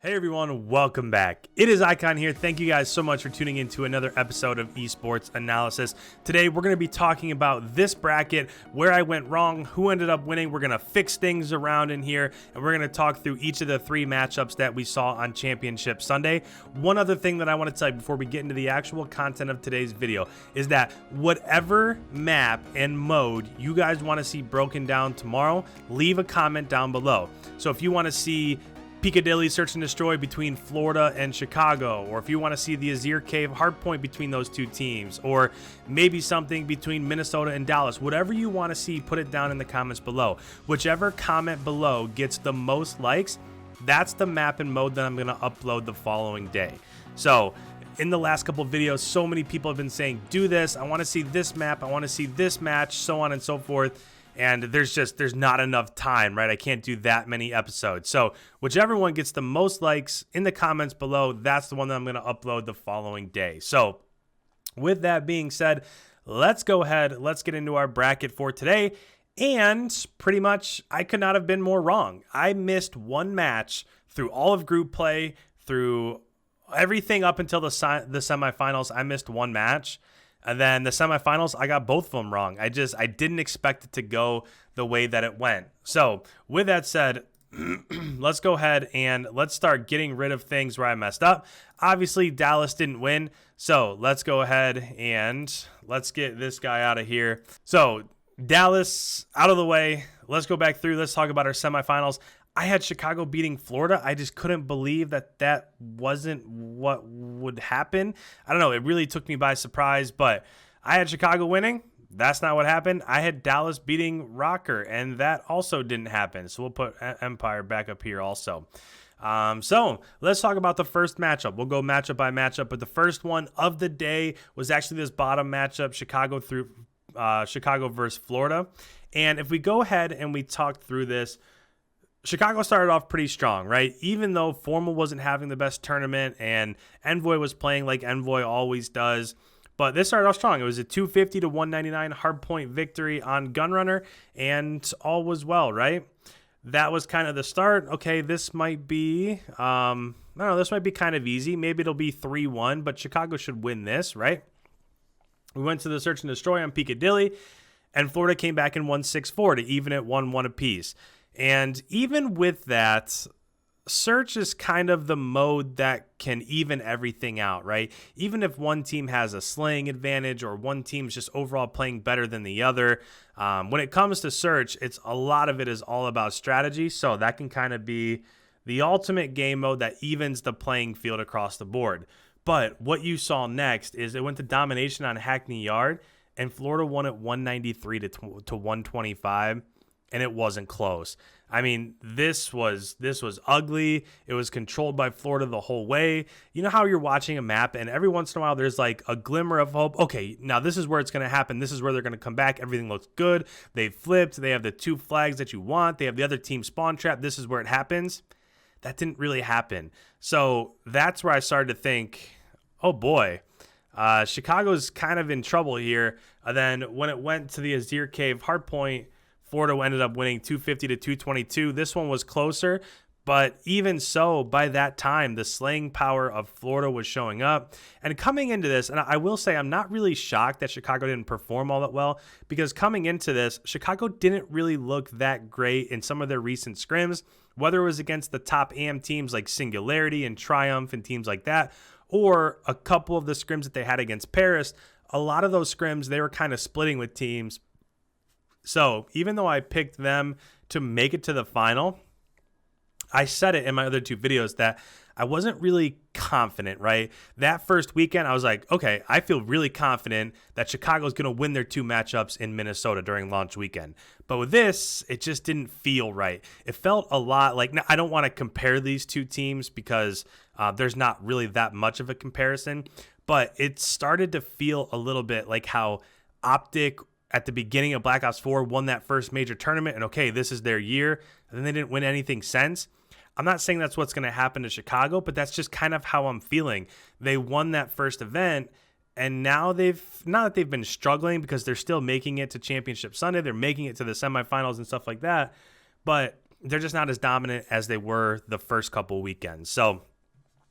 Hey everyone, welcome back. It is Icon here. Thank you guys so much for tuning in to another episode of Esports Analysis. Today we're going to be talking about this bracket, where I went wrong, who ended up winning. We're going to fix things around in here, and we're going to talk through each of the three matchups that we saw on Championship Sunday. One other thing that I want to tell you before we get into the actual content of today's video is that whatever map and mode you guys want to see broken down tomorrow, leave a comment down below. So if you want to see Piccadilly Search and Destroy between Florida and Chicago, or if you want to see the Azir Cave Hardpoint between those two teams, or maybe something between Minnesota and Dallas, whatever you want to see, put it down in the comments below. Whichever comment below gets the most likes, that's the map and mode that I'm going to upload the following day. So in the last couple of videos, so many people have been saying, do this, I want to see this map, I want to see this match, so on and so forth. And there's not enough time, right? I can't do that many episodes. So whichever one gets the most likes in the comments below, that's the one that I'm going to upload the following day. So with that being said, let's go ahead. Let's get into our bracket for today. And pretty much, I could not have been more wrong. I missed one match through all of group play, through everything up until the semifinals. I missed one match. And then the semifinals, I got both of them wrong. I didn't expect it to go the way that it went. So with that said, let's go ahead and let's start getting rid of things where I messed up. Obviously, Dallas didn't win. So let's go ahead and let's get this guy out of here. So Dallas out of the way. Let's go back through. Let's talk about our semifinals. I had Chicago beating Florida. I just couldn't believe that wasn't what would happen. I don't know. It really took me by surprise, but I had Chicago winning. That's not what happened. I had Dallas beating Rocker, and that also didn't happen. So we'll put Empire back up here also. So let's talk about the first matchup. We'll go matchup by matchup, but the first one of the day was actually this bottom matchup, Chicago versus Florida. And if we go ahead and we talk through this, Chicago started off pretty strong, right? Even though Formal wasn't having the best tournament and Envoy was playing like Envoy always does. But this started off strong. It was a 250 to 199 hardpoint victory on Gunrunner, and all was well, right? That was kind of the start. Okay, this might be, I don't know, this might be kind of easy. Maybe it'll be 3-1, but Chicago should win this, right? We went to the Search and Destroy on Piccadilly, and Florida came back and won 6-4 to even it 1-1 apiece. And even with that, Search is kind of the mode that can even everything out, right? Even if one team has a slaying advantage or one team's just overall playing better than the other, when it comes to Search, a lot of it is all about strategy. So that can kind of be the ultimate game mode that evens the playing field across the board. But what you saw next is it went to domination on Hackney Yard, and Florida won it 193 to 125. And it wasn't close. I mean, this was ugly. It was controlled by Florida the whole way. You know how you're watching a map and every once in a while there's like a glimmer of hope. Okay, now this is where it's going to happen. This is where they're going to come back. Everything looks good. They've flipped. They have the two flags that you want. They have the other team spawn trap. This is where it happens. That didn't really happen. So that's where I started to think, oh boy, Chicago's kind of in trouble here. And then when it went to the Azir Cave Hardpoint, Florida ended up winning 250 to 222. This one was closer, but even so, by that time, the slaying power of Florida was showing up. And coming into this, and I will say I'm not really shocked that Chicago didn't perform all that well, because coming into this, Chicago didn't really look that great in some of their recent scrims, whether it was against the top AM teams like Singularity and Triumph and teams like that, or a couple of the scrims that they had against Paris. A lot of those scrims, they were kind of splitting with teams. So even though I picked them to make it to the final, I said it in my other two videos that I wasn't really confident, right? That first weekend, I was like, okay, I feel really confident that Chicago's going to win their two matchups in Minnesota during launch weekend. But with this, it just didn't feel right. It felt a lot like, now, I don't want to compare these two teams because there's not really that much of a comparison, but it started to feel a little bit like how Optic at the beginning of Black Ops 4 won that first major tournament, and okay, this is their year, and then they didn't win anything since. I'm not saying that's what's going to happen to Chicago, but that's just kind of how I'm feeling. They won that first event, and now not that they've been struggling because they're still making it to Championship Sunday, they're making it to the semifinals and stuff like that, but they're just not as dominant as they were the first couple weekends. So,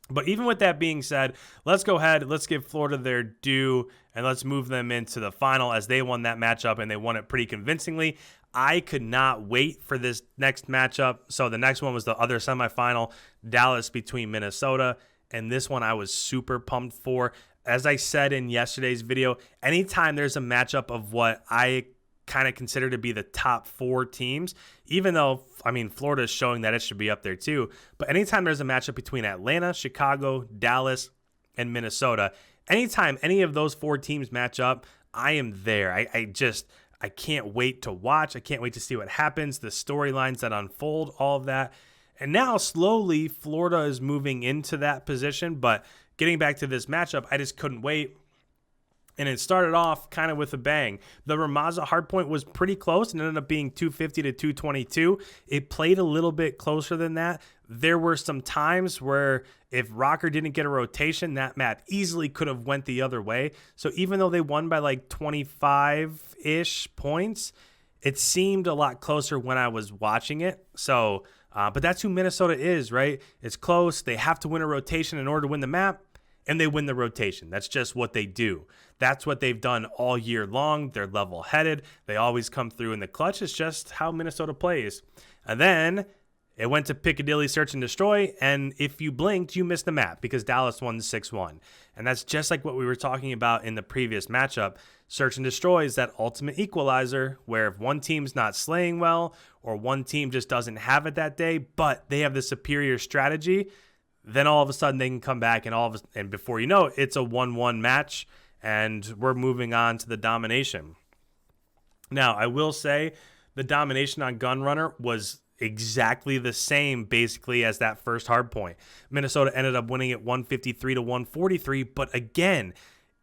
but even with that being said, let's go ahead. Let's give Florida their due, and let's move them into the final as they won that matchup, and they won it pretty convincingly. I could not wait for this next matchup. So the next one was the other semifinal, Dallas between Minnesota, and this one I was super pumped for. As I said in yesterday's video, anytime there's a matchup of what I kind of consider to be the top 4 teams, even though, I mean, Florida is showing that it should be up there too. But anytime there's a matchup between Atlanta, Chicago, Dallas, and Minnesota, anytime any of those 4 teams match up, I am there. I can't wait to watch. I can't wait to see what happens, the storylines that unfold, all of that. And now slowly Florida is moving into that position. But getting back to this matchup, I just couldn't wait. And it started off kind of with a bang. The Ramaza hardpoint was pretty close and ended up being 250 to 222. It played a little bit closer than that. There were some times where if Rocker didn't get a rotation, that map easily could have went the other way. So even though they won by like 25-ish points, it seemed a lot closer when I was watching it. So, but that's who Minnesota is, right? It's close. They have to win a rotation in order to win the map. And they win the rotation. That's just what they do. That's what they've done all year long. They're level-headed. They always come through in the clutch. It's just how Minnesota plays. And then it went to Piccadilly Search and Destroy, and if you blinked, you missed the map because Dallas won 6-1. And that's just like what we were talking about in the previous matchup. Search and Destroy is that ultimate equalizer where if one team's not slaying well or one team just doesn't have it that day, but they have the superior strategy, then all of a sudden they can come back and before you know it, it's a 1-1 match and we're moving on to the domination. Now, I will say the domination on Gunrunner was exactly the same basically as that first hard point. Minnesota ended up winning it 153 to 143, but again,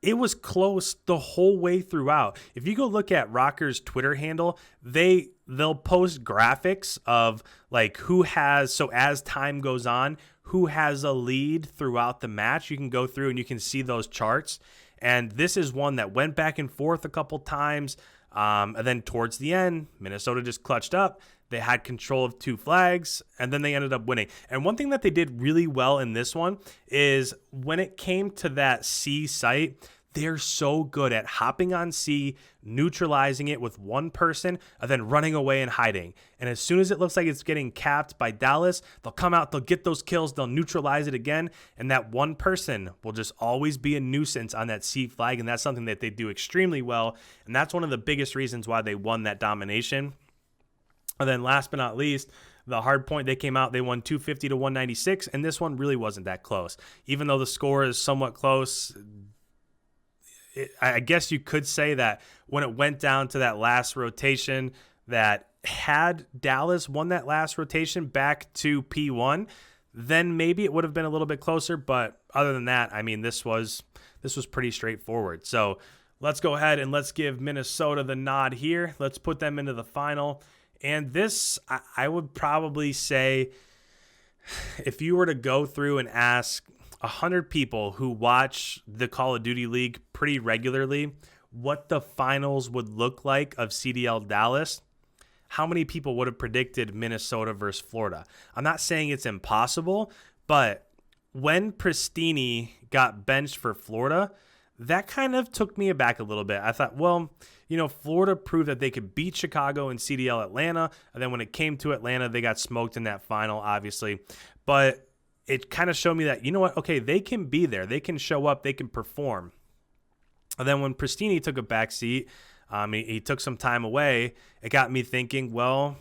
it was close the whole way throughout. If you go look at Rocker's Twitter handle, they'll post graphics of like who has, so as time goes on, who has a lead throughout the match. You can go through and you can see those charts. And this is one that went back and forth a couple times. And then towards the end, Minnesota just clutched up. They had control of 2 flags, and then they ended up winning. And one thing that they did really well in this one is when it came to that C site, they're so good at hopping on C, neutralizing it with one person, and then running away and hiding. And as soon as it looks like it's getting capped by Dallas, they'll come out, they'll get those kills, they'll neutralize it again, and that one person will just always be a nuisance on that C flag, and that's something that they do extremely well, and that's one of the biggest reasons why they won that domination. And then last but not least, the hard point, they came out, they won 250 to 196, and this one really wasn't that close. Even though the score is somewhat close, I guess you could say that when it went down to that last rotation, that had Dallas won that last rotation back to P1, then maybe it would have been a little bit closer. But other than that, I mean, this was pretty straightforward. So let's go ahead and let's give Minnesota the nod here. Let's put them into the final. And this, I would probably say, if you were to go through and ask 100 people who watch the Call of Duty League pretty regularly what the finals would look like of CDL Dallas, how many people would have predicted Minnesota versus Florida? I'm not saying it's impossible, but when Pristini got benched for Florida, that kind of took me aback a little bit. I thought, well, you know, Florida proved that they could beat Chicago and CDL Atlanta, and then when it came to Atlanta, they got smoked in that final, obviously. But it kind of showed me that, you know what, okay, they can be there. They can show up. They can perform. And then when Pristini took a back seat, he took some time away, it got me thinking, well,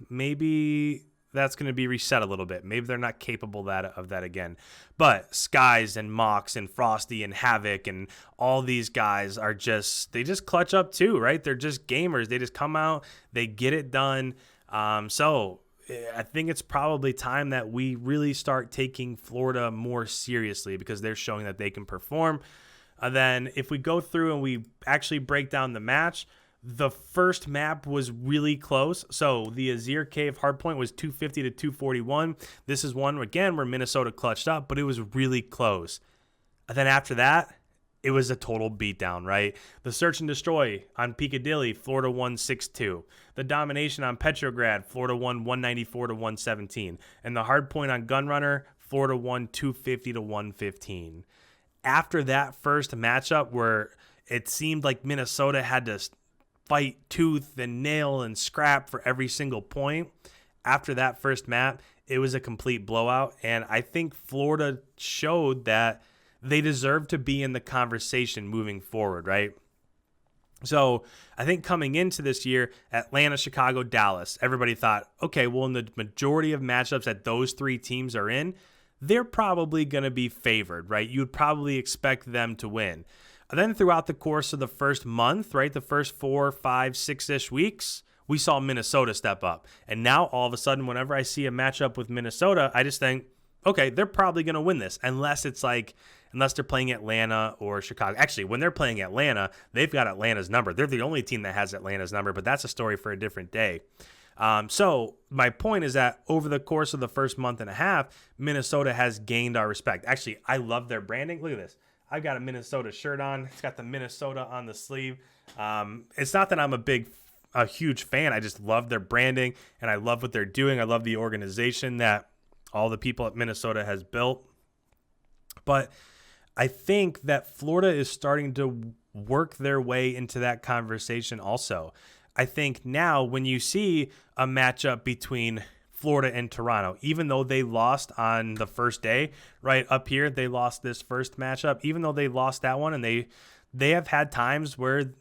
maybe that's going to be reset a little bit. Maybe they're not capable of that again. But Skies and Mox and Frosty and Havoc and all these guys they just clutch up too, right? They're just gamers. They just come out, they get it done. So I think it's probably time that we really start taking Florida more seriously because they're showing that they can perform. And then if we go through and we actually break down the match, the first map was really close. So the Azir Cave hardpoint was 250 to 241. This is one, again, where Minnesota clutched up, but it was really close. And then after that, it was a total beatdown, right? The search and destroy on Piccadilly, Florida won 6-2. The domination on Petrograd, Florida won 194 to 117. And the hard point on Gunrunner, Florida won 250 to 115. After that first matchup where it seemed like Minnesota had to fight tooth and nail and scrap for every single point, after that first map, it was a complete blowout. And I think Florida showed that they deserve to be in the conversation moving forward, right? So I think coming into this year, Atlanta, Chicago, Dallas, everybody thought, okay, well, in the majority of matchups that those three teams are in, they're probably going to be favored, right? You would probably expect them to win. And then throughout the course of the first month, right, the first 4, 5, 6-ish weeks, we saw Minnesota step up. And now all of a sudden, whenever I see a matchup with Minnesota, I just think, okay, they're probably going to win this, unless they're playing Atlanta or Chicago. Actually, when they're playing Atlanta, they've got Atlanta's number. They're the only team that has Atlanta's number, but that's a story for a different day. So my point is that over the course of the first month and a half, Minnesota has gained our respect. Actually, I love their branding. Look at this. I've got a Minnesota shirt on. It's got the Minnesota on the sleeve. It's not that I'm a huge fan. I just love their branding, and I love what they're doing. I love the organization that all the people at Minnesota has built. But I think that Florida is starting to work their way into that conversation also. I think now when you see a matchup between Florida and Toronto, even though they lost on the first day, right up here, they lost this first matchup, even though they lost that one, and they have had times where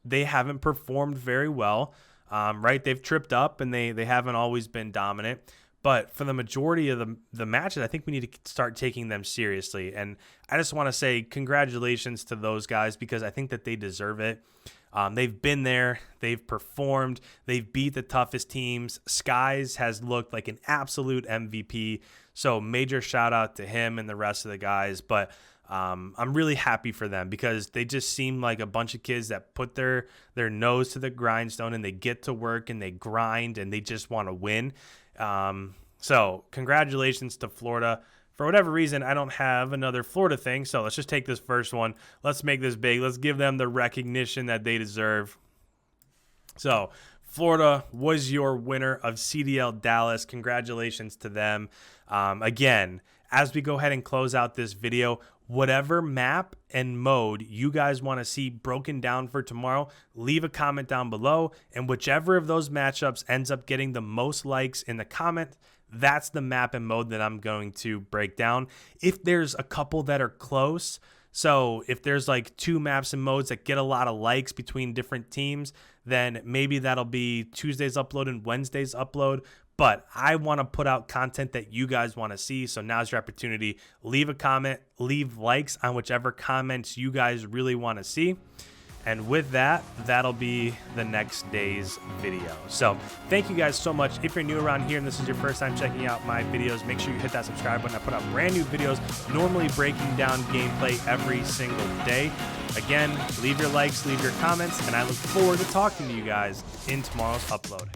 they haven't performed very well, right? They've tripped up and they haven't always been dominant. But for the majority of the matches, I think we need to start taking them seriously. And I just want to say congratulations to those guys because I think that they deserve it. They've been there. They've performed. They've beat the toughest teams. Skies has looked like an absolute MVP. So major shout out to him and the rest of the guys. But I'm really happy for them because they just seem like a bunch of kids that put their nose to the grindstone and they get to work and they grind and they just want to win. So congratulations to Florida. For whatever reason, I don't have another Florida thing, so let's just take this first one. Let's make this big. Let's give them the recognition that they deserve. So Florida was your winner of CDL Dallas. Congratulations to them. Again, as we go ahead and close out this video, whatever map and mode you guys want to see broken down for tomorrow, leave a comment down below. And whichever of those matchups ends up getting the most likes in the comment, that's the map and mode that I'm going to break down. If there's a couple that are close, so if there's like 2 maps and modes that get a lot of likes between different teams, then maybe that'll be Tuesday's upload and Wednesday's upload. But I want to put out content that you guys want to see. So now's your opportunity. Leave a comment, leave likes on whichever comments you guys really want to see. And with that, that'll be the next day's video. So thank you guys so much. If you're new around here and this is your first time checking out my videos, make sure you hit that subscribe button. I put out brand new videos, normally breaking down gameplay every single day. Again, leave your likes, leave your comments, and I look forward to talking to you guys in tomorrow's upload.